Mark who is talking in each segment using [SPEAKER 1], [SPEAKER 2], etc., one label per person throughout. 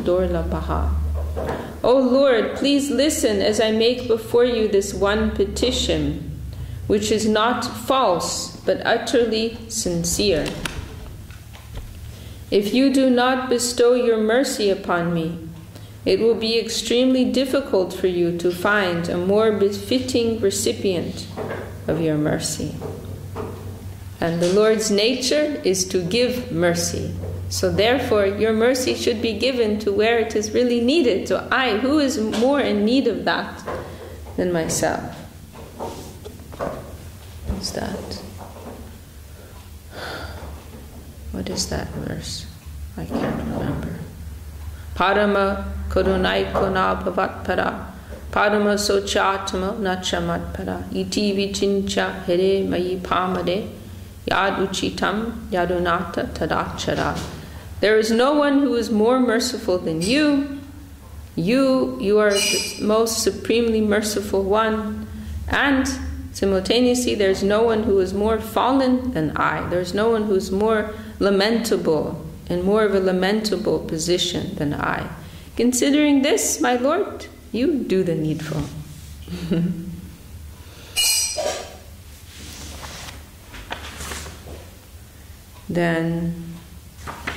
[SPEAKER 1] durlabha. O Lord, please listen as I make before you this one petition, which is not false, but utterly sincere. If you do not bestow your mercy upon me, it will be extremely difficult for you to find a more befitting recipient of your mercy. And the Lord's nature is to give mercy. So therefore, your mercy should be given to where it is really needed. So who is more in need of that than myself? What's that? What is that verse? I can't remember. Parama karunai kona bhavatpara Parama sochatma nachamatpara iti vichincha here mayi pamade yad uchitam yadunata tadachara. There is no one who is more merciful than you. You are the most supremely merciful one. And simultaneously, there's no one who is more fallen than I. There's no one who is more lamentable and more of a lamentable position than I. Considering this, my Lord, you do the needful. Then,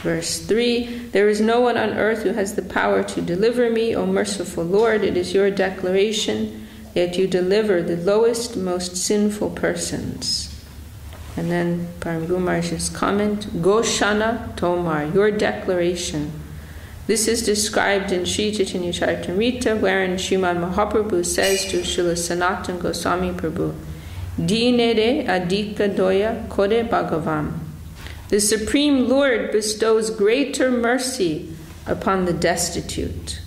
[SPEAKER 1] verse 3, there is no one on earth who has the power to deliver me, O merciful Lord. It is your declaration that you deliver the lowest, most sinful persons. And then Param Maharaj's comment, Goshana Tomar, your declaration. This is described in Sri Chaitanya Charitamrita, wherein Srimad Mahaprabhu says to Srila Sanatana Goswami Prabhu, Dinere adika doya kore bhagavam. The Supreme Lord bestows greater mercy upon the destitute.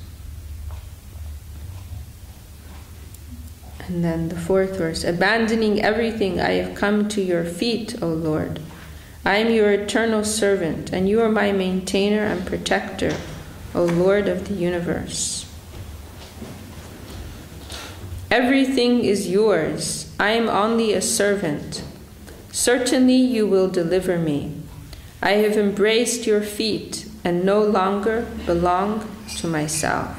[SPEAKER 1] And then the fourth verse, abandoning everything, I have come to your feet, O Lord. I am your eternal servant, and you are my maintainer and protector, O Lord of the universe. Everything is yours. I am only a servant. Certainly you will deliver me. I have embraced your feet and no longer belong to myself.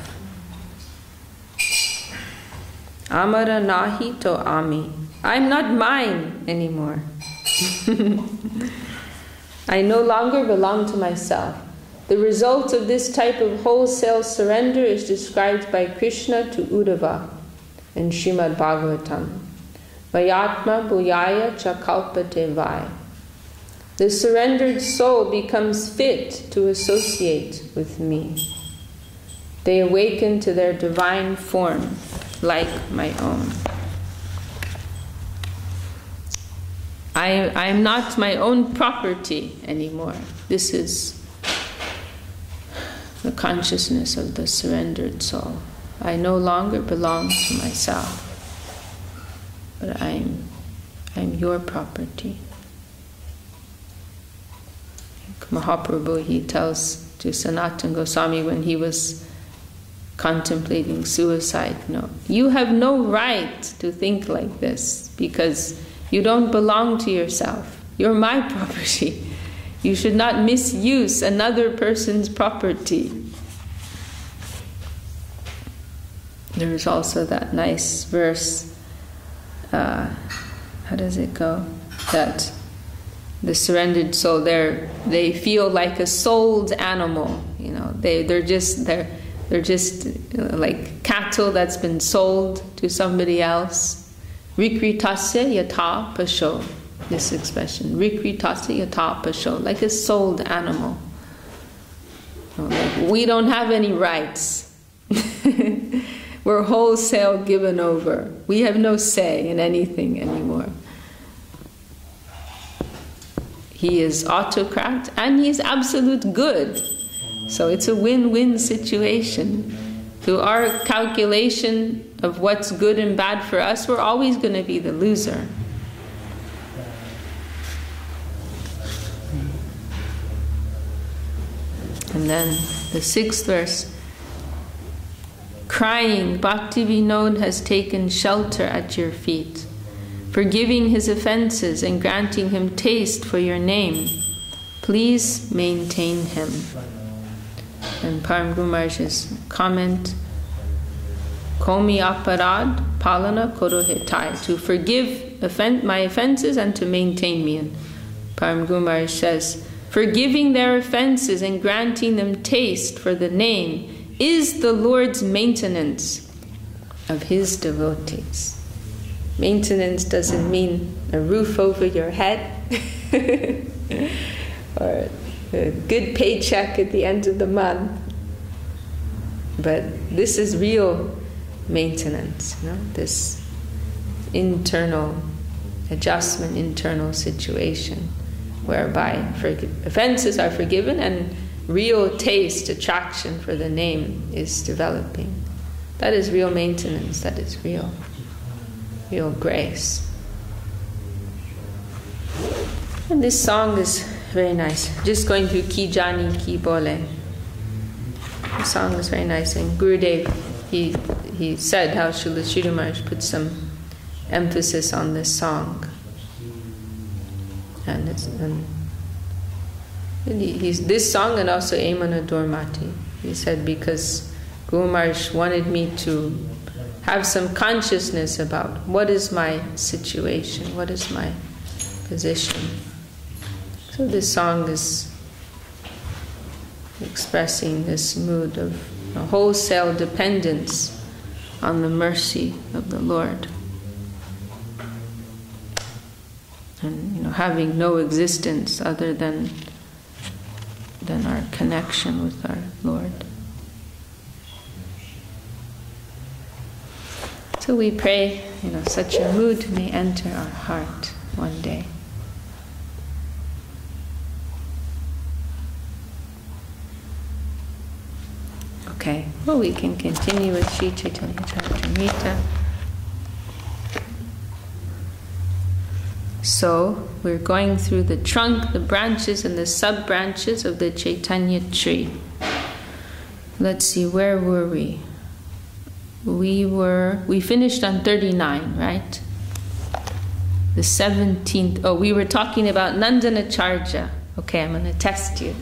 [SPEAKER 1] Amara nahi to ami. I'm not mine anymore. I no longer belong to myself. The result of this type of wholesale surrender is described by Krishna to Uddhava in Srimad Bhagavatam. Vayatma bhuyaya cha kalpate vai. The surrendered soul becomes fit to associate with me. They awaken to their divine form, like my own. I am not my own property anymore. This is the consciousness of the surrendered soul. I no longer belong to myself, but I'm your property. Mahaprabhu, he tells to Sanatana Goswami when he was contemplating suicide, no, you have no right to think like this because you don't belong to yourself. You're my property. You should not misuse another person's property. There's also that nice verse, how does it go? That the surrendered soul, they feel like a sold animal. You know, they're just like cattle that's been sold to somebody else. Rikritasya yatha pasho. This expression, rikritasya yatha pasho, like a sold animal. You know, like we don't have any rights. We're wholesale given over. We have no say in anything anymore. He is autocrat and he is absolute good. So it's a win-win situation. Through our calculation of what's good and bad for us, we're always going to be the loser. And then the 6th verse. Crying, Bhakti Vinod has taken shelter at your feet, forgiving his offenses and granting him taste for your name. Please maintain him. And Param Guru Maharaj's comment, Komi aparad palana koro hitai, to forgive my offenses and to maintain me. And Param Guru Maharaj says, forgiving their offenses and granting them taste for the name is the Lord's maintenance of his devotees. Maintenance doesn't mean a roof over your head or a good paycheck at the end of the month. But this is real maintenance, this internal adjustment, internal situation, whereby offenses are forgiven and real taste, attraction for the name is developing. That is real maintenance, that is real grace. And this song is very nice. Just going through Ki Jani Ki Bole. The song is very nice. And Gurudev, he said how Srila Sridhar Maharaj put some emphasis on this song. And this song and also Emana Dormati. He said because Guru Maharaj wanted me to have some consciousness about what is my situation, what is my position. So this song is expressing this mood of wholesale dependence on the mercy of the Lord. And having no existence other than our connection with our Lord. So we pray, such a mood may enter our heart one day. Okay, well, we can continue with Sri Chaitanya Charitamrita. So, we're going through the trunk, the branches, and the sub-branches of the Chaitanya tree. Let's see, where were we? We finished on 39, right? The 17th, we were talking about Nandanacharya. Okay, I'm going to test you.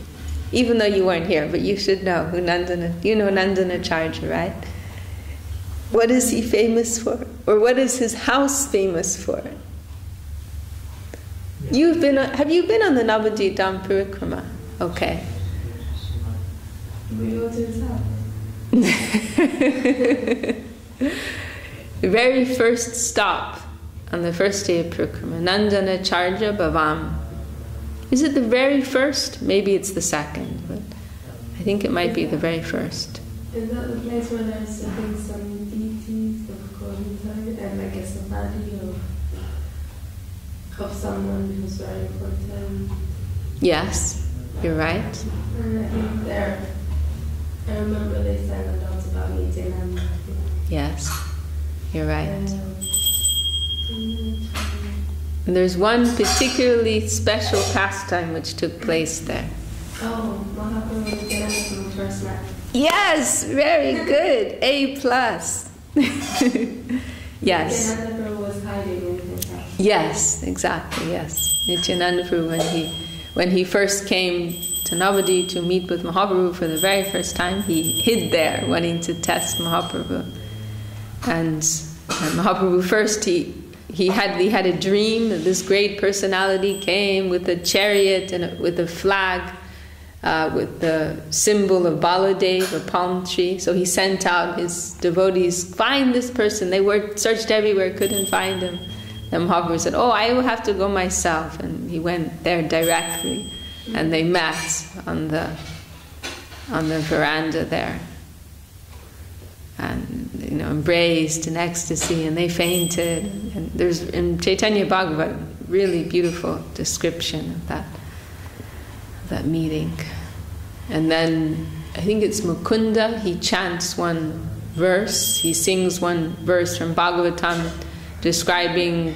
[SPEAKER 1] Even though you weren't here, but you should know who you know Nandanacharya, right? What is he famous for? Or what is his house famous for? Have you been on the Navadvip Dham Parikrama? Okay.
[SPEAKER 2] We go to his house.
[SPEAKER 1] The very first stop on the first day of Parikrama, Nandanacharya Bhavam. Is it the very first? Maybe it's the second, but I think it might be the very first.
[SPEAKER 2] Is that the place where there's, I think, some deities of God inside, and like a samadhi of someone who's very important?
[SPEAKER 1] Yes, you're right.
[SPEAKER 2] And I think there, I remember they sang a lot about meeting and
[SPEAKER 1] yes, you're right. And there's one particularly special pastime which took place there.
[SPEAKER 2] Oh, Mahaprabhu and Nityananda first met.
[SPEAKER 1] Yes, very good. A+. Yes.
[SPEAKER 2] Nityananda was hiding in his house.
[SPEAKER 1] Yes, exactly, yes. Nityananda Prabhu, when he first came to Navadvip to meet with Mahaprabhu for the very first time, he hid there, wanting to test Mahaprabhu. And Mahaprabhu first, he had a dream that this great personality came with a chariot and with a flag, with the symbol of Baladev, a palm tree. So he sent out his devotees, find this person. They searched everywhere, couldn't find him. Then Mahaprabhu said, I will have to go myself. And he went there directly. And they met on the veranda there. And embraced in ecstasy, and they fainted. And there's in Chaitanya Bhagavat really beautiful description of that meeting. And then I think it's Mukunda. He chants one verse. He sings one verse from Bhagavatam, describing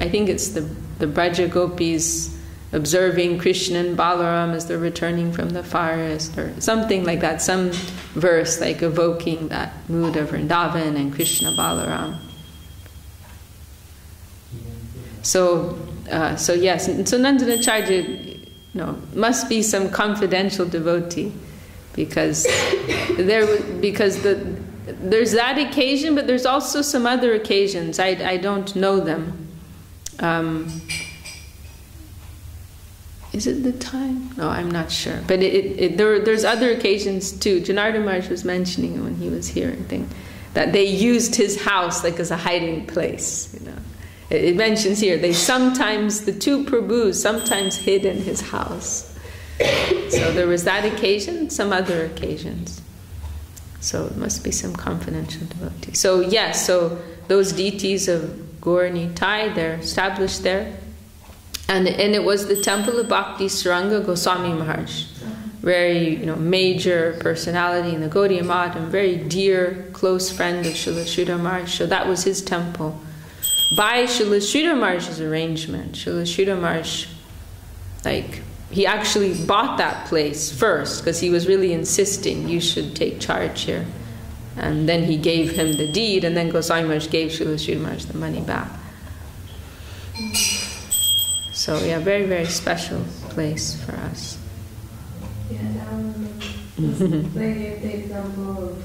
[SPEAKER 1] I think it's the Braja Gopis observing Krishna and Balaram as they're returning from the forest, or something like that, some verse like evoking that mood of Vrindavan and Krishna Balaram. So yes, so Nandanacharya, must be some confidential devotee, because there's that occasion, but there's also some other occasions. I don't know them. Is it the time? No, I'm not sure. But there's other occasions too. Janardhan Maharaj was mentioning when he was here, I think, that they used his house like as a hiding place. You know, it mentions here the two Prabhus sometimes hid in his house. So there was that occasion, some other occasions. So it must be some confidential devotee. So yes, so those deities of Gaur Nitai, they're established there. And it was the temple of Bhakti Saranga Goswami Maharaj. Very, major personality in the Gaudiya Math, and very dear, close friend of Srila Sridhar Maharaj. So that was his temple. By Srila Sridhar Maharaj's arrangement, Srila Sridhar Maharaj, he actually bought that place first, because he was really insisting, you should take charge here. And then he gave him the deed, and then Goswami Maharaj gave Srila Sridhar Maharaj the money back. So yeah, very, very special place for us.
[SPEAKER 2] Yeah, like the example of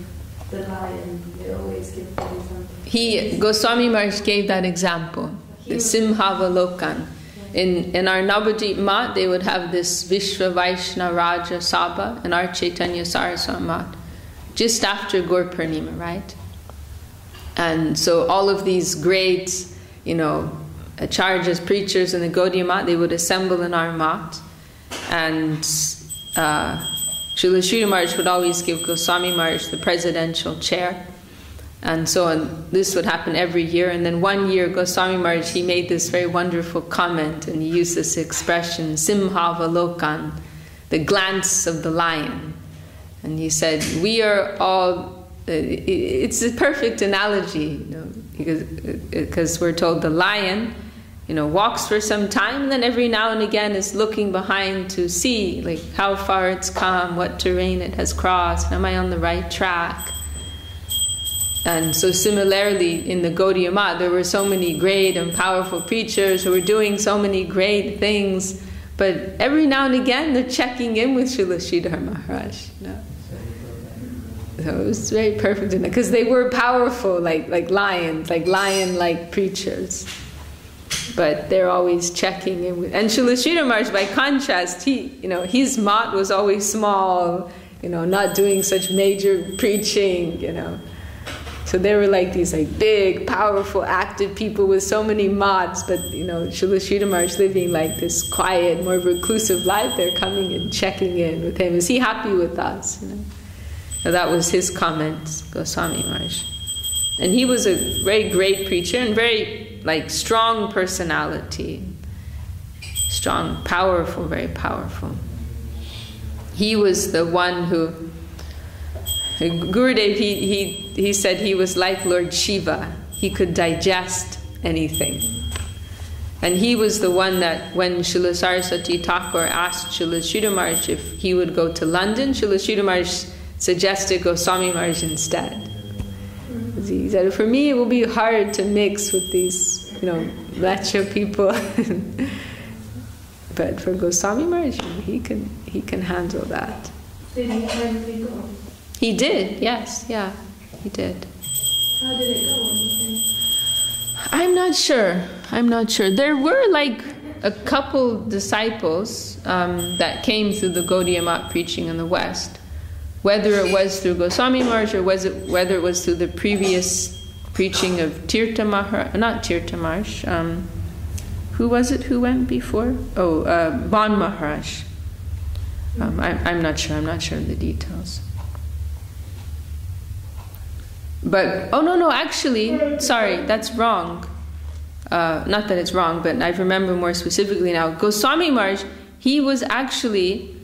[SPEAKER 2] the lion, they always give that example.
[SPEAKER 1] Goswami Maharaj gave that example, the Simhavalokan. In our Navadvip Mat, they would have this Vishwa Vaishna Raja Sabha, and our Chaitanya Saraswat Mat, just after Gaur Purnima, right? And so all of these great, acharyas, preachers in the Gaudiya Mat, they would assemble in our mat, and Srila Sridhar Maharaj would always give Goswami Maharaj the presidential chair, and so on. This would happen every year. And then one year Goswami Maharaj, he made this very wonderful comment, and he used this expression, Simhavalokan, the glance of the lion. And he said, we are all, it's a perfect analogy, because we're told the lion, walks for some time, and then every now and again is looking behind to see, how far it's come, what terrain it has crossed, am I on the right track? And so similarly, in the Gaudiya Math, there were so many great and powerful preachers who were doing so many great things, but every now and again they're checking in with Srila Sridhar Maharaj. So it was very perfect in that, because they were powerful, like lions, like lion-like preachers. But they're always checking in with, and Srila Sridhar Maharaj, by contrast, his mat was always small, not doing such major preaching, So they were like these big, powerful, active people with so many mats, but Srila Sridhar Maharaj living like this quiet, more reclusive life. They're coming and checking in with him. Is he happy with us? So that was his comment, Goswami Maharaj. And he was a very great preacher and very strong personality. Strong, powerful, very powerful. He was the one who, Gurudev, he said he was like Lord Shiva. He could digest anything. And he was the one that when Srila Saraswati Thakur asked Srila Sridhar Maharaj if he would go to London, Srila Sridhar Maharaj suggested Goswami Maharaj instead. He said, for me it will be hard to mix with these, Lacha people. But for Goswami Maharaj, he can handle that.
[SPEAKER 2] Did he finally go?
[SPEAKER 1] He did, yes, yeah, he did.
[SPEAKER 2] How did it go?
[SPEAKER 1] I'm not sure. There were a couple disciples that came through the Gaudiya Math preaching in the West. Whether it was through Goswami Maharaj or whether it was through the previous preaching of Tirtha Maharaj, not Tirtha Maharaj, who was it who went before? Ban Maharaj. I'm not sure of the details. But, actually, sorry, that's wrong. Not that it's wrong, but I remember more specifically now. Goswami Maharaj, he was actually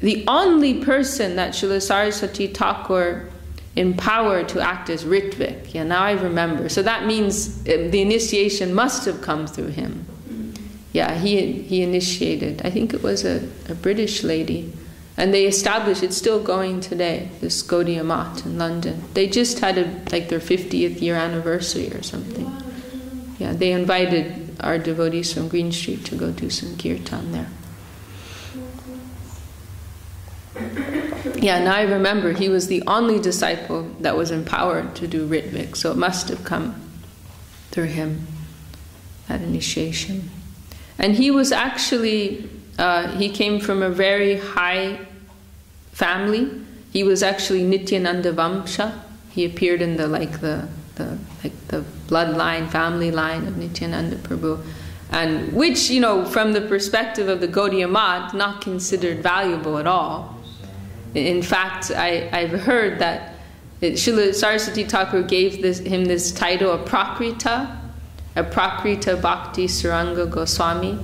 [SPEAKER 1] the only person that Srila Saraswati Thakur empowered to act as Ritvik. Yeah, now I remember. So that means the initiation must have come through him. Yeah, he initiated. I think it was a British lady. And they established, it's still going today, this Gaudiya Math in London. They just had their 50th year anniversary or something. Yeah, they invited our devotees from Green Street to go do some kirtan there. Yeah, now I remember he was the only disciple that was empowered to do Ritvik, so it must have come through him, that initiation. And he was actually, he came from a very high family. He was actually Nityananda Vamsha. He appeared in the bloodline, family line of Nityananda Prabhu. And which, you know, from the perspective of the Gaudiya Math, not considered valuable at all. In fact, I've heard that Srila Saraswati Thakur gave him this title, a Prakrita Bhakti Suranga Goswami.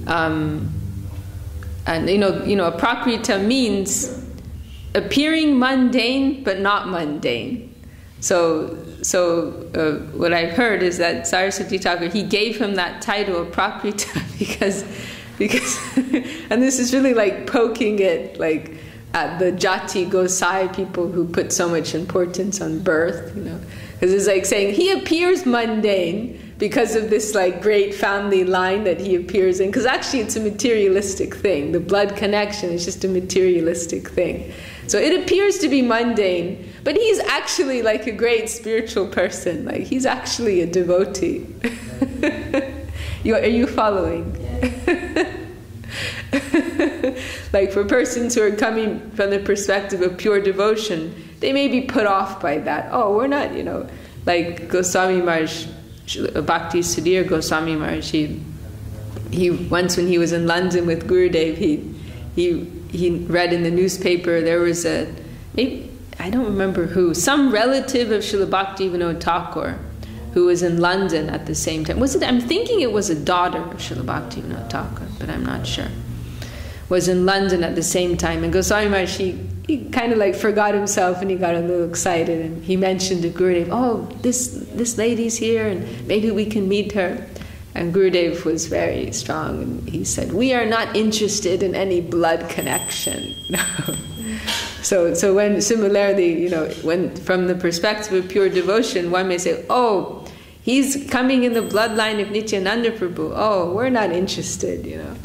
[SPEAKER 1] And you know, a Prakrita means appearing mundane but not mundane. So what I've heard is that Saraswati Thakur, he gave him that title of Prakrita because and this is really like poking it like at the Jati Gosai people who put so much importance on birth, you know, because it's like saying he appears mundane because of this like great family line that he appears in, because actually it's a materialistic thing. The blood connection is just a materialistic thing. So it appears to be mundane, but he's actually like a great spiritual person. Like he's actually a devotee. Are you following? Like for persons who are coming from the perspective of pure devotion, they may be put off by that. Oh, we're not, you know, like Goswami Maharaj, Bhakti Sudhir Goswami Maharaj, he once when he was in London with Gurudev, he read in the newspaper there was maybe, I don't remember who, some relative of Srila Bhakti Vinod Thakur who was in London at the same time. I'm thinking it was a daughter of Srila Bhakti Vinod Thakur, but I'm not sure. Was in London at the same time, and Goswami Maharaj, he kind of like forgot himself and he got a little excited, and he mentioned to Gurudev, oh, this lady's here and maybe we can meet her. And Gurudev was very strong and he said, we are not interested in any blood connection. So when similarly, you know, when from the perspective of pure devotion, one may say, oh, he's coming in the bloodline of Nityananda Prabhu. Oh, we're not interested, you know.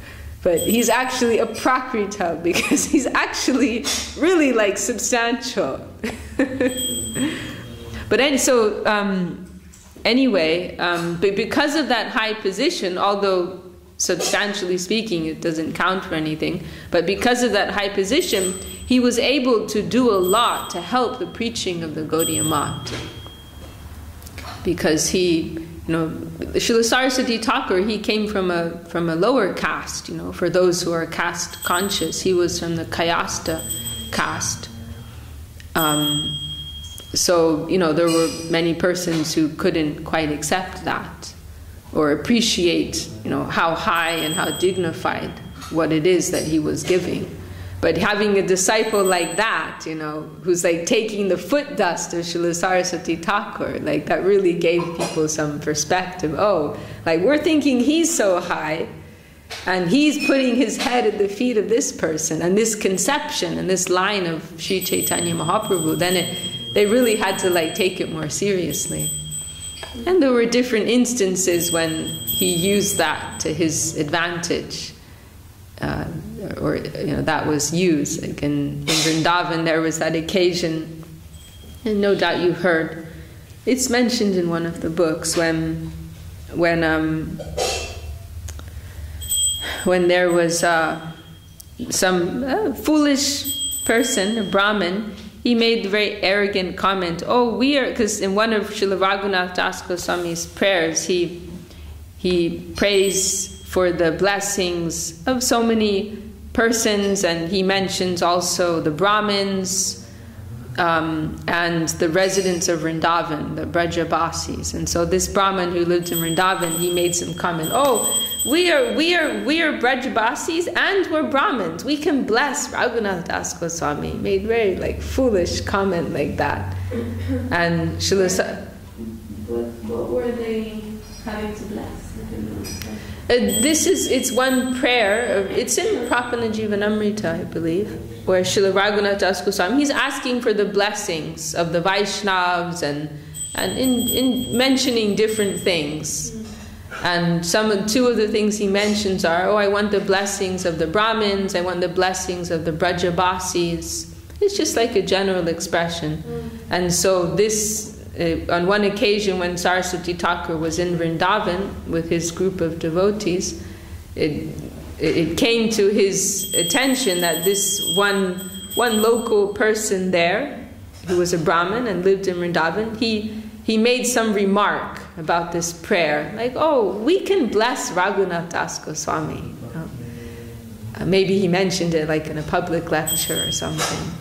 [SPEAKER 1] But he's actually a Prakrita because he's actually really like substantial. But anyway, because of that high position, although substantially speaking it doesn't count for anything, but because of that high position, he was able to do a lot to help the preaching of the Gaudiya Math. Because he, you know, Srila Saraswati Thakur, he came from a lower caste, you know, for those who are caste conscious. He was from the Kayasta caste. So, you know, there were many persons who couldn't quite accept that or appreciate, you know, how high and how dignified what it is that he was giving. But having a disciple like that, you know, who's like taking the foot dust of Srila Saraswati Thakur, like that really gave people some perspective. Oh, like we're thinking he's so high, and he's putting his head at the feet of this person, and this conception and this line of Sri Chaitanya Mahaprabhu, then they really had to like take it more seriously. And there were different instances when he used that to his advantage. Or you know, that was used. Like in Vrindavan, there was that occasion, and no doubt you've heard. It's mentioned in one of the books when there was some foolish person, a Brahmin. He made the very arrogant comment. Oh, we are, because in one of Srila Raghunath Das Goswami's prayers, he prays for the blessings of so many persons, and he mentions also the Brahmins and the residents of Vrindavan, the Brajabasis. And so this Brahmin who lived in Vrindavan, he made some comment. Oh, we are Brajabasis and we're Brahmins. We can bless Raghunath Das Goswami. Made very like foolish comment like that. And
[SPEAKER 2] what were they having to bless?
[SPEAKER 1] It's one prayer. It's in Prapana Jivanamrita, I believe, where Srila Raghunath Das Goswami, he's asking for the blessings of the Vaishnavas and in mentioning different things. And two of the things he mentions are, oh, I want the blessings of the Brahmins, I want the blessings of the Brajabasis. It's just like a general expression. And so this, on one occasion when Saraswati Thakur was in Vrindavan with his group of devotees, it came to his attention that this one local person there, who was a Brahmin and lived in Vrindavan, he made some remark about this prayer, like, oh, we can bless Raghunath Das Goswami. Maybe he mentioned it like in a public lecture or something.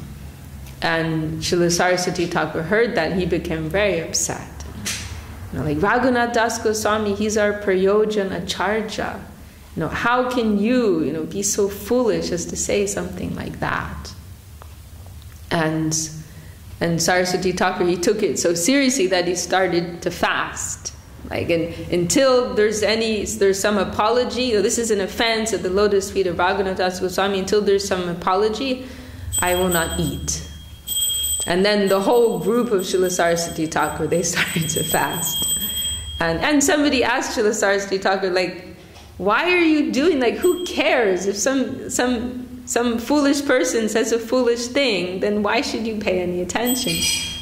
[SPEAKER 1] And Srila Saraswati Thakur heard that, and he became very upset. Like, Raghunath Das Goswami, he's our Prayojan Acharya. How can you, be so foolish as to say something like that? And Saraswati Thakur, he took it so seriously that he started to fast. Like, until there's some apology, this is an offense at the lotus feet of Raghunath Das Goswami, until there's some apology, I will not eat. And then the whole group of Srila Saraswati Thakur, they started to fast. And somebody asked Srila Saraswati Thakur, like, why are you doing, like, who cares? If some foolish person says a foolish thing, then why should you pay any attention?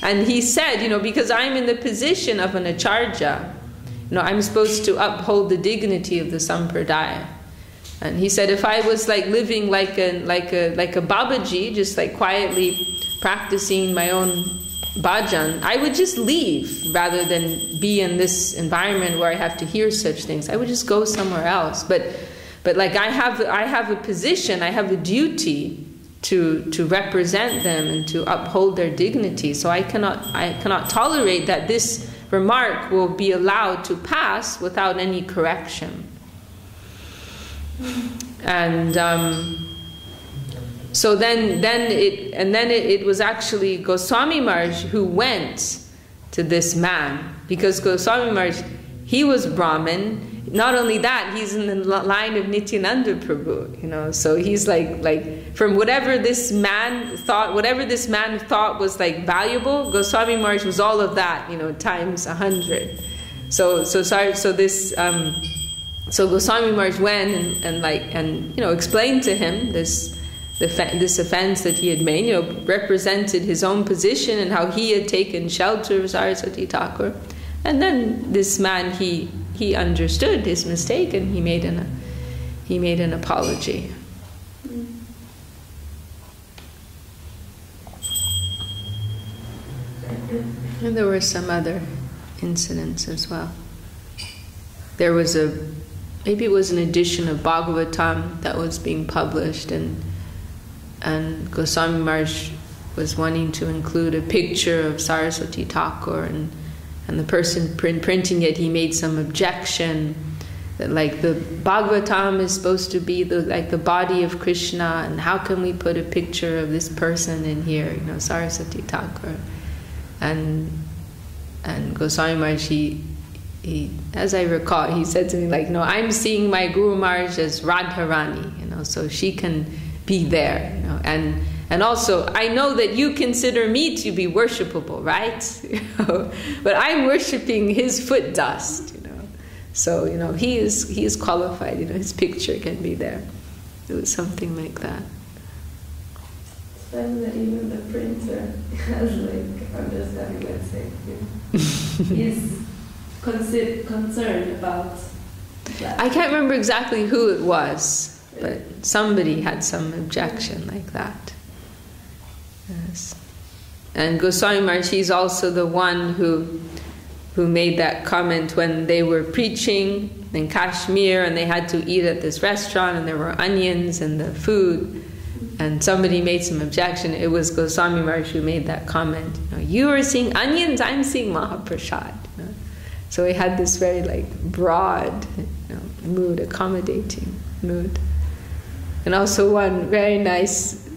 [SPEAKER 1] And he said, because I'm in the position of an acharya, I'm supposed to uphold the dignity of the sampradaya. And he said, if I was like living like a Babaji, just like quietly practicing my own bhajan, I would just leave rather than be in this environment where I have to hear such things. I would just go somewhere else. But like I have a position, I have a duty to represent them and to uphold their dignity. So I cannot tolerate that this remark will be allowed to pass without any correction. And so then it was actually Goswami Maharaj who went to this man, because Goswami Maharaj, he was Brahmin. Not only that, he's in the line of Nityananda Prabhu, so he's like from whatever this man thought was like valuable, Goswami Maharaj was all of that, times 100. So Goswami Maharaj went and explained to him this offense that he had made, represented his own position and how he had taken shelter of Saraswati Thakur. And then this man, he understood his mistake and he made an apology. And there were some other incidents as well. There was maybe it was an edition of Bhagavatam that was being published, and Goswami Maharaj was wanting to include a picture of Saraswati Thakur, and the person printing it, he made some objection that like the Bhagavatam is supposed to be the body of Krishna, and how can we put a picture of this person in here, Saraswati Thakur. And Goswami Maharaj, he, as I recall, he said to me like, no, I'm seeing my Guru Maharaj as Radharani, so she can be there, and also I know that you consider me to be worshipable, right? But I'm worshiping his foot dust, so he is qualified, his picture can be there. It was something like that.
[SPEAKER 2] It's funny that even the printer has understanding, let's say, is concerned about that. I
[SPEAKER 1] can't remember exactly who it was, but somebody had some objection like that. Yes. And Goswami Maharaj, he's also the one who made that comment when they were preaching in Kashmir and they had to eat at this restaurant and there were onions in the food, and somebody made some objection. It was Goswami Maharaj who made that comment. You are seeing onions, I'm seeing Mahaprasad. So he had this very broad mood, accommodating mood. And also one very nice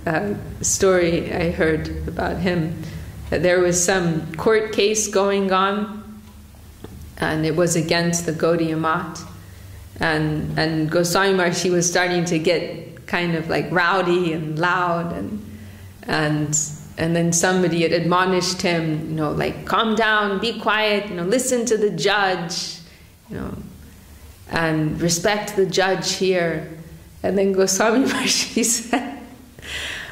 [SPEAKER 1] story I heard about him, that there was some court case going on, and it was against the Gaudiya Math, and Goswami Maharaj, he was starting to get kind of rowdy and loud, and then somebody had admonished him, calm down, be quiet, listen to the judge, and respect the judge here. And then Goswami Maharaj, said,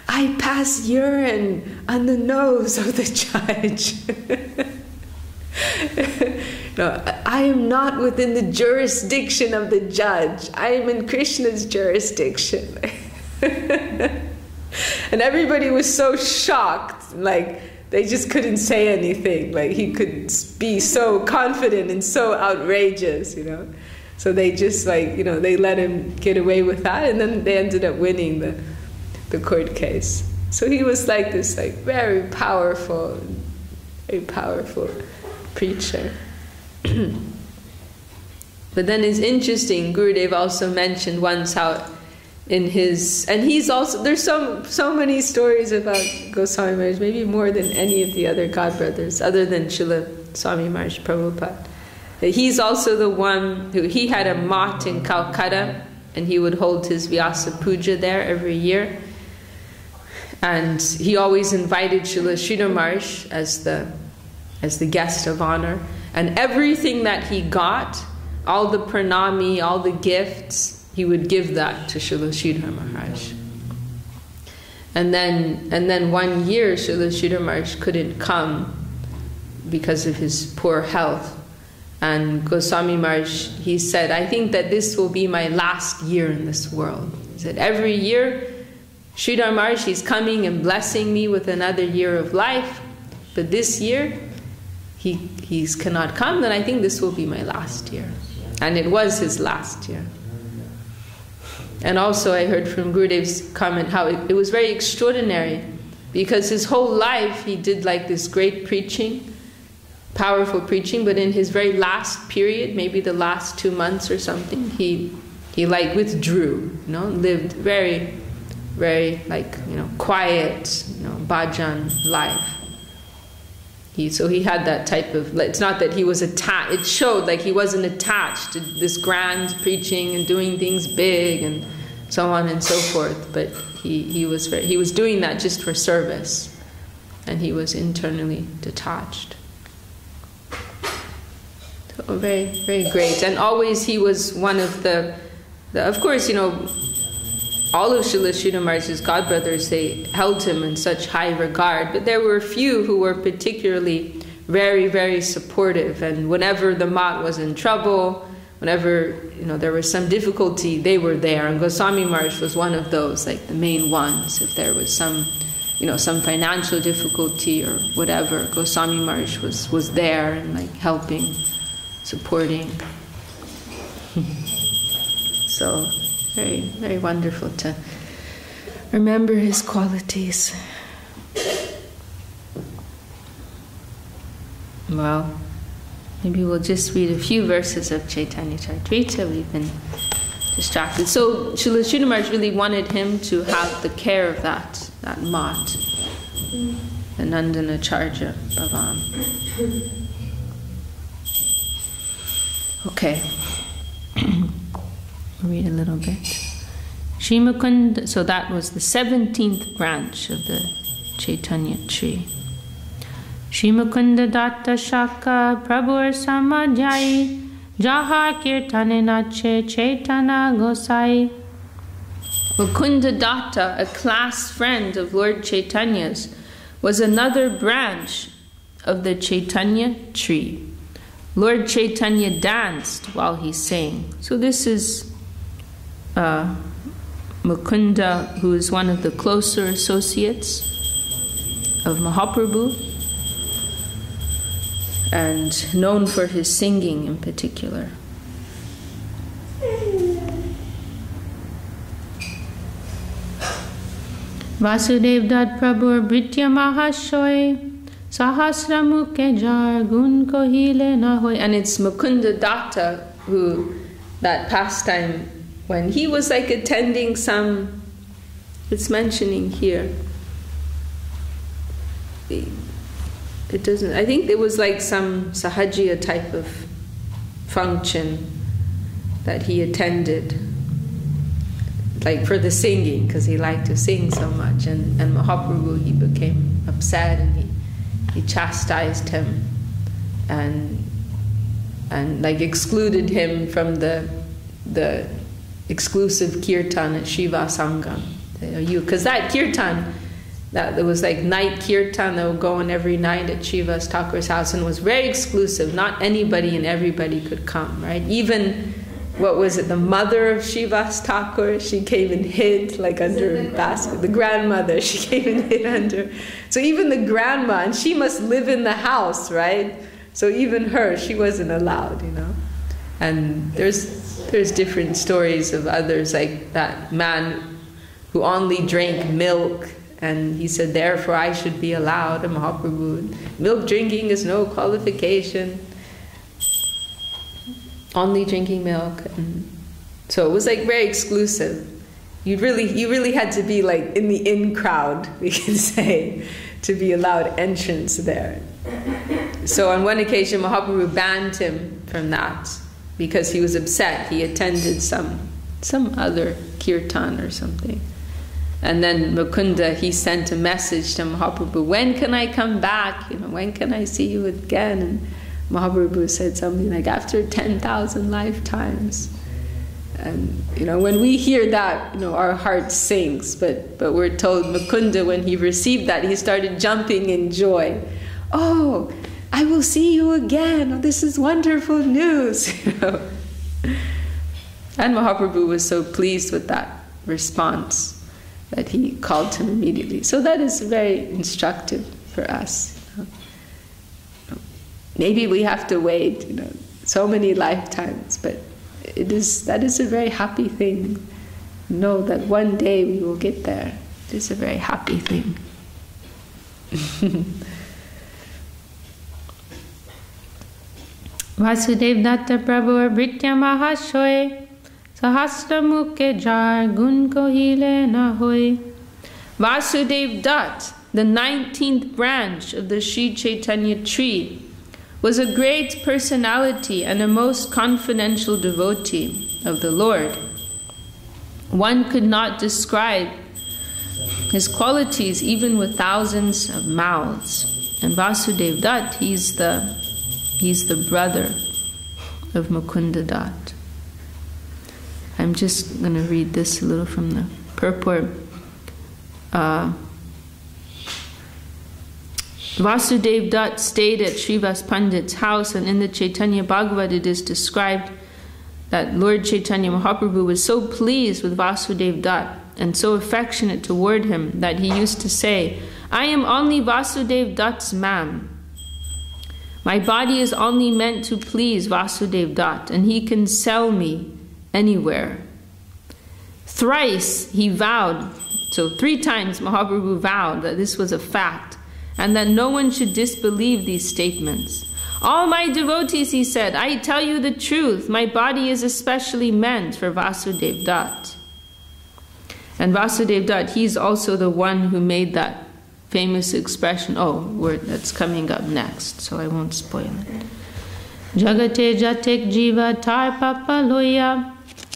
[SPEAKER 1] I pass urine on the nose of the judge. No, I am not within the jurisdiction of the judge. I am in Krishna's jurisdiction. And everybody was so shocked, like they just couldn't say anything. Like he could be so confident and so outrageous, So they just they let him get away with that, and then they ended up winning the court case. So he was like this very powerful preacher. But then it's interesting, Gurudev also mentioned once how in his, and he's also, there's so many stories about Goswami Maharaj, maybe more than any of the other godbrothers, other than Srila Swami Maharaj Prabhupada. He's also the one who, he had a mott in Calcutta, and he would hold his Vyasa Puja there every year. And he always invited Srila Sridhar Maharaj as the guest of honor. And everything that he got, all the pranami, all the gifts, he would give that to Srila Sridhar Maharaj. And then one year Srila Sridhar Maharaj couldn't come because of his poor health. And Goswami Maharaj, he said, I think that this will be my last year in this world. He said, every year Sridhar Maharaj, he's coming and blessing me with another year of life. But this year, he cannot come, then I think this will be my last year. And it was his last year. And also I heard from Gurudev's comment how it was very extraordinary, because his whole life he did this great preaching, powerful preaching, but in his very last period, maybe the last 2 months or something, he withdrew, lived very, very quiet, bhajan life. So he had that type of, it's not that he was attached, it showed he wasn't attached to this grand preaching and doing things big and so on and so forth, but he was doing that just for service, and he was internally detached. So very, very great. And always he was one of the of course, all of Srila Sridhar Maharaj's godbrothers, they held him in such high regard, but there were a few who were particularly very, very supportive, and whenever the mat was in trouble, whenever there was some difficulty, they were there, and Goswami Maharaj was one of those, the main ones. If there was some financial difficulty or whatever, Goswami Maharaj was there and helping, supporting. So very, very wonderful to remember his qualities. Well, maybe we'll just read a few verses of Chaitanya Charitamrita. We've been distracted. So Srila Sridhar Maharaj really wanted him to have the care of that mat, the Nandana Charja Bhavan. Okay. Read a little bit. Shrimakunda, so that was the 17th branch of the Chaitanya tree. Shrimakunda Datta Shaka Prabhur Samadhyai Jaha Kirtane Nache Chaitanya Gosai. Mukunda Datta, a class friend of Lord Chaitanya's, was another branch of the Chaitanya tree. Lord Chaitanya danced while he sang. So this is Mukunda, who is one of the closer associates of Mahaprabhu and known for his singing in particular. Vasudev Dat Prabhu Britya Mahashoy Sahasramukhe Jar Gun Kohile Nahoy. And it's Mukunda Datta who, that pastime, when he was attending some, it's mentioning here, it doesn't, I think it was some Sahajiya type of function that he attended, for the singing, because he liked to sing so much, and Mahaprabhu, he became upset, and he chastised him and excluded him from the the exclusive kirtan at Shiva Sangam. Because that kirtan, that there was like night kirtan that would go on every night at Shiva's Thakur's house, and was very exclusive. Not anybody and everybody could come, right? Even, what was it, the mother of Shiva's Thakur, she came and hid like under a basket. The grandmother, she came and hid under. So even the grandma, and she must live in the house, right? So even her, she wasn't allowed, you know. And there's different stories of others, like that man who only drank milk, and he said, therefore I should be allowed, a Mahaprabhu. Milk drinking is no qualification. Only drinking milk. And so it was like very exclusive. You really had to be like in the in crowd, we can say, to be allowed entrance there. So on one occasion Mahaprabhu banned him from that because he was upset. He attended some other kirtan or something. And then Mukunda, he sent a message to Mahaprabhu, when can I come back? You know, when can I see you again? And Mahaprabhu said something like, after 10,000 lifetimes. And you know, when we hear that, you know, our heart sinks. But we're told Mukunda, when he received that, he started jumping in joy. Oh, I will see you again. Oh, this is wonderful news. You know? And Mahaprabhu was so pleased with that response that he called him immediately. So that is very instructive for us. You know? Maybe we have to wait, you know, so many lifetimes, but that is a very happy thing. Know that one day we will get there. It is a very happy thing. Vasudev Datta Prabhu Britya Mahashoy Sahasra Mukhe Jar Gun Kohile Na Hoy. Vasudev Dutt, the 19th branch of the Sri Chaitanya tree, was a great personality and a most confidential devotee of the Lord. One could not describe his qualities even with thousands of mouths. And Vasudev Dutt, he's the brother of Mukunda Dutt. I'm just going to read this a little from the purport. Vasudev Dutt stayed at Srivas Pandit's house, and in the Chaitanya Bhagavat it is described that Lord Chaitanya Mahaprabhu was so pleased with Vasudev Dutt and so affectionate toward him that he used to say, I am only Vasudev Dutt's man. My body is only meant to please Vasudev Dutt, and he can sell me anywhere. Thrice he vowed, so 3 times Mahaprabhu vowed that this was a fact, and that no one should disbelieve these statements. All my devotees, he said, I tell you the truth, my body is especially meant for Vasudev Dutt. And Vasudev Dutt, he's also the one who made that famous expression, that's coming up next, so I won't spoil it. Jagate jatek jiva tar papa loya,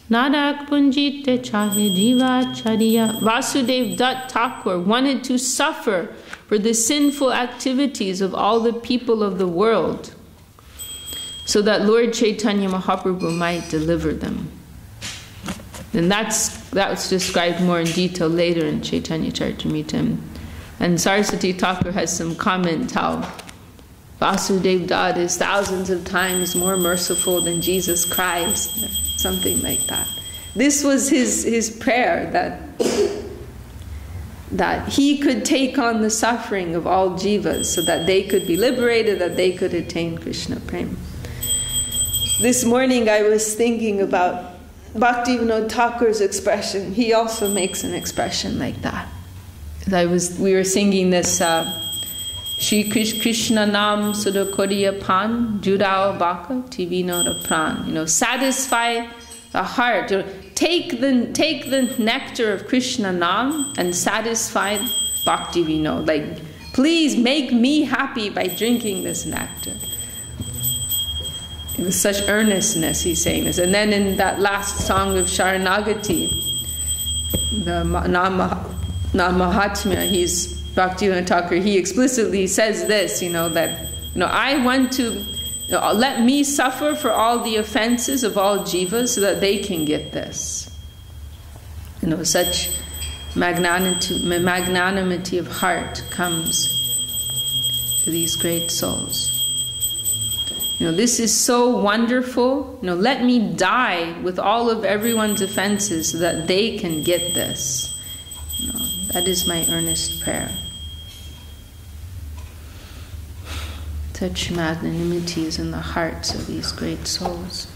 [SPEAKER 1] nadak punjite chahe jiva chariya. Vasudev Dutt Thakur wanted to suffer for the sinful activities of all the people of the world, so that Lord Chaitanya Mahaprabhu might deliver them. And that's described more in detail later in Chaitanya Charitamrita. And Saraswati Thakur has some comment how Vasudev Dutt is thousands of times more merciful than Jesus Christ, something like that. This was his prayer, that he could take on the suffering of all jivas so that they could be liberated, that they could attain Krishna Prema. This morning I was thinking about Bhaktivinoda Thakur's expression. He also makes an expression like that. We were singing this Shri Krishna Nam Sudakoriya Pan Judao Baka Tivinoda Pran. You know, satisfy the heart. Take the nectar of Krishna Nam and satisfy Bhakti Vinod. Like, please make me happy by drinking this nectar. With such earnestness he's saying this. And then in that last song of Sharanagati, the Mahatmya, Bhaktivinoda Thakur, he explicitly says this, that I want to let me suffer for all the offenses of all jivas so that they can get this. Such magnanimity of heart comes to these great souls. This is so wonderful. Let me die with all of everyone's offenses so that they can get this. That is my earnest prayer. Such magnanimity is in the hearts of these great souls.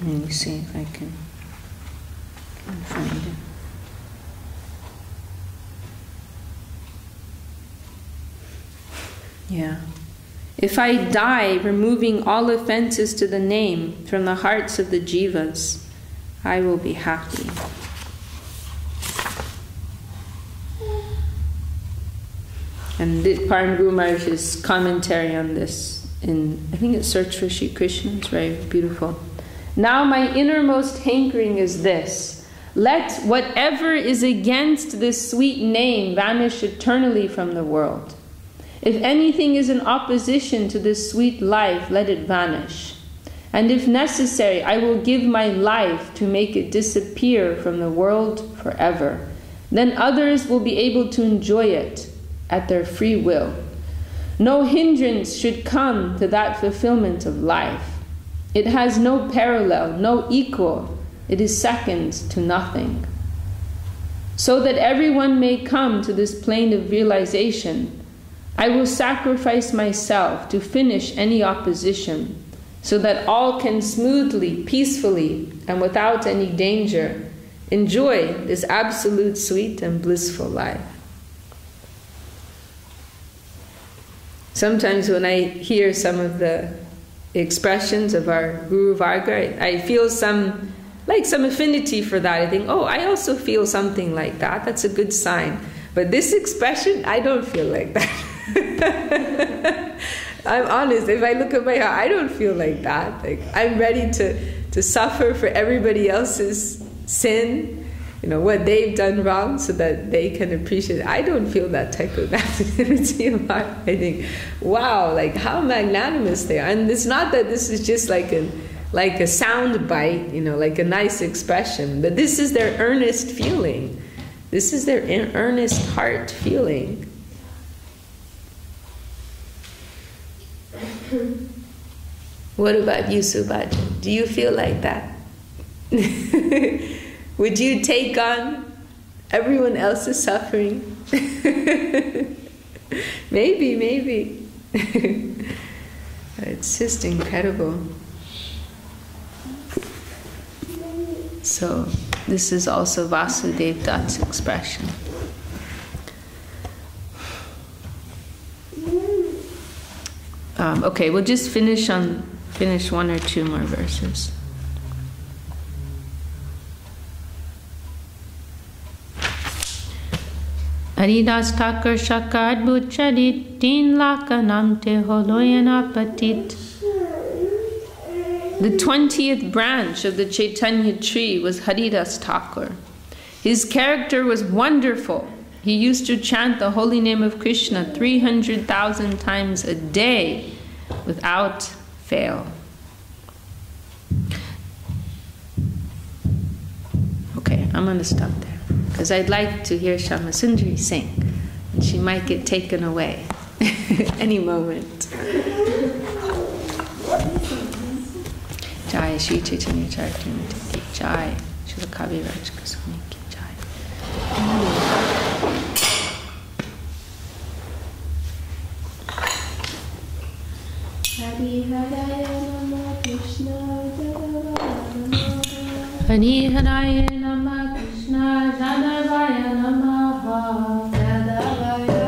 [SPEAKER 1] Let me see if I can find it. Yeah. If I die removing all offenses to the name from the hearts of the jivas, I will be happy. And Param Guru Maharaj's commentary on this I think it's Search for Shri Krishna, it's very beautiful. Now my innermost hankering is this: let whatever is against this sweet name vanish eternally from the world. If anything is in opposition to this sweet life, let it vanish. And if necessary, I will give my life to make it disappear from the world forever. Then others will be able to enjoy it at their free will. No hindrance should come to that fulfillment of life. It has no parallel, no equal. It is second to nothing. So that everyone may come to this plane of realization, I will sacrifice myself to finish any opposition, so that all can smoothly, peacefully, and without any danger enjoy this absolute sweet and blissful life. Sometimes when I hear some of the expressions of our Guru Varga, I feel some affinity for that. I think, I also feel something like that. That's a good sign. But this expression, I don't feel like that. I'm honest. If I look at my heart, I don't feel like that. I'm ready to suffer for everybody else's sin, what they've done wrong, so that they can appreciate it. I don't feel that type of magnanimity of heart. I think, wow, how magnanimous they are. And it's not that this is just like a sound bite, like a nice expression, but this is their earnest feeling. This is their earnest heart feeling. What about you, Subhajan? Do you feel like that? Would you take on everyone else's suffering? Maybe. It's just incredible. So, this is also Vasudev Dutt's expression. Okay, we'll just finish one or two more verses. Haridas Thakur Shaka Adbhut Charit 3 lakh namte holoyana patit. The 20th branch of the Chaitanya tree was Haridas Thakur. His character was wonderful. He used to chant the holy name of Krishna 300,000 times a day without fail. Okay, I'm going to stop there, because I'd like to hear Shama Sundari sing, and she might get taken away any moment. Jai Shri Chaitanya Charitamrita ki Jai, Srila Kaviraj Goswami ki Jai.
[SPEAKER 2] Hari Haraya Nama Krishna Jadavaya Namaha.
[SPEAKER 1] Hari Haraya Nama Krishna Jadavaya Namaha.
[SPEAKER 2] Jadavaya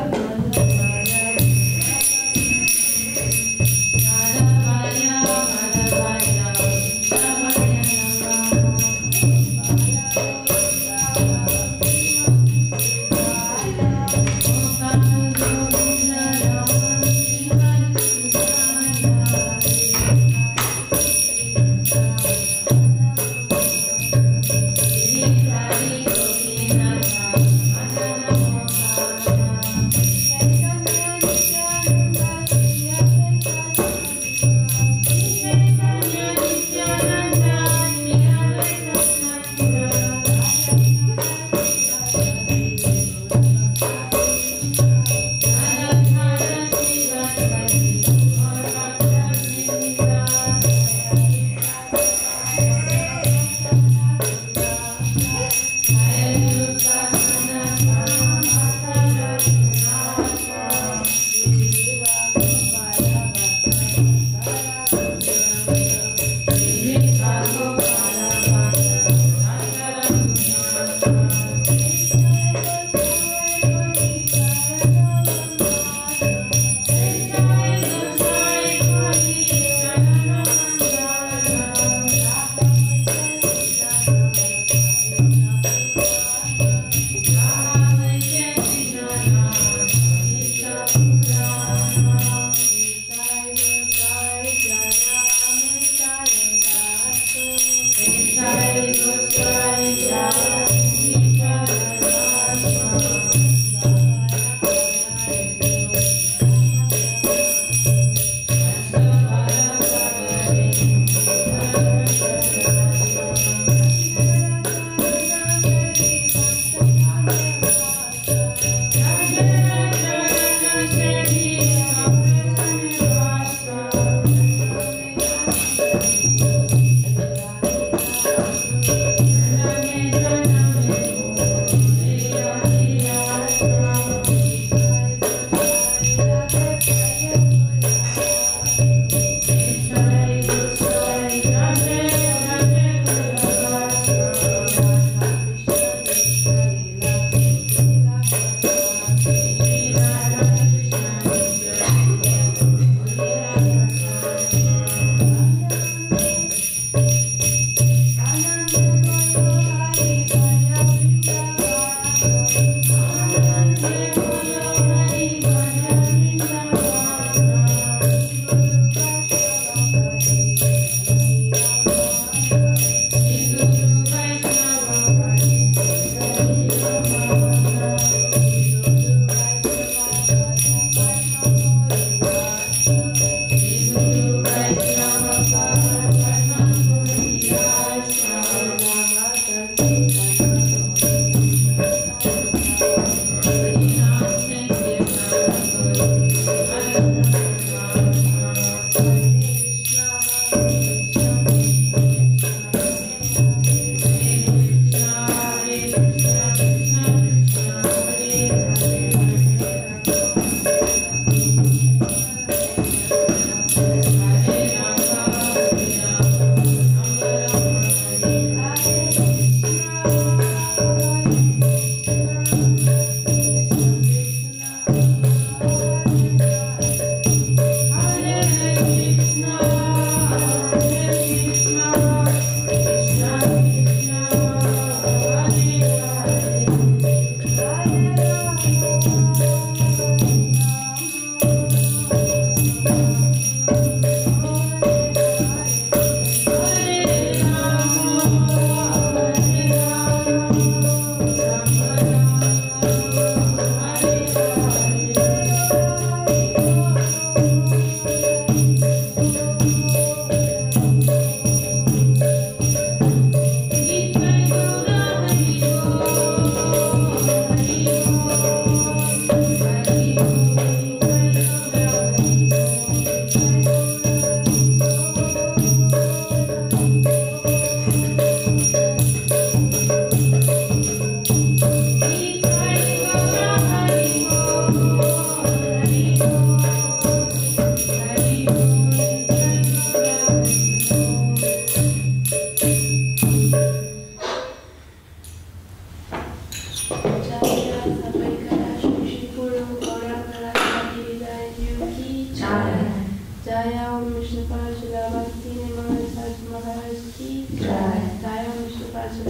[SPEAKER 2] Bhakti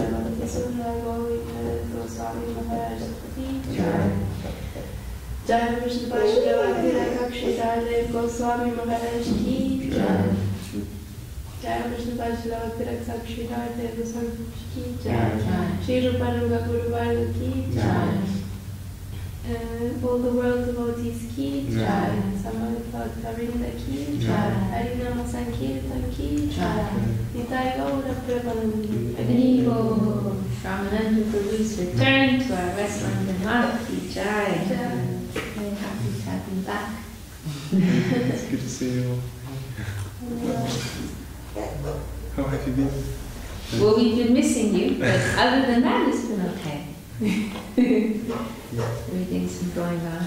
[SPEAKER 2] Goswami Maharaj Ki Jai. Jai Vishnu Bhakti Goswami Maharaj Ki Jai. Jai Vishnu Bhakti Goswami Ki Jai. Shri Rupa Guru Varga Ki Jai. All the world devotees Ki Jai. Samadhi Kavinda Ki Jai. Harinama Sankirtan Ki Jai. Nitai Gaura Premanandi.
[SPEAKER 3] Agnivo Ramananda Prabhu's return to our West London life. Ki Jai. Very happy to have you back.
[SPEAKER 4] It's good to see you all. How have you been?
[SPEAKER 3] Well, we've been missing you, but other than that, it's been okay. Everything's been going on.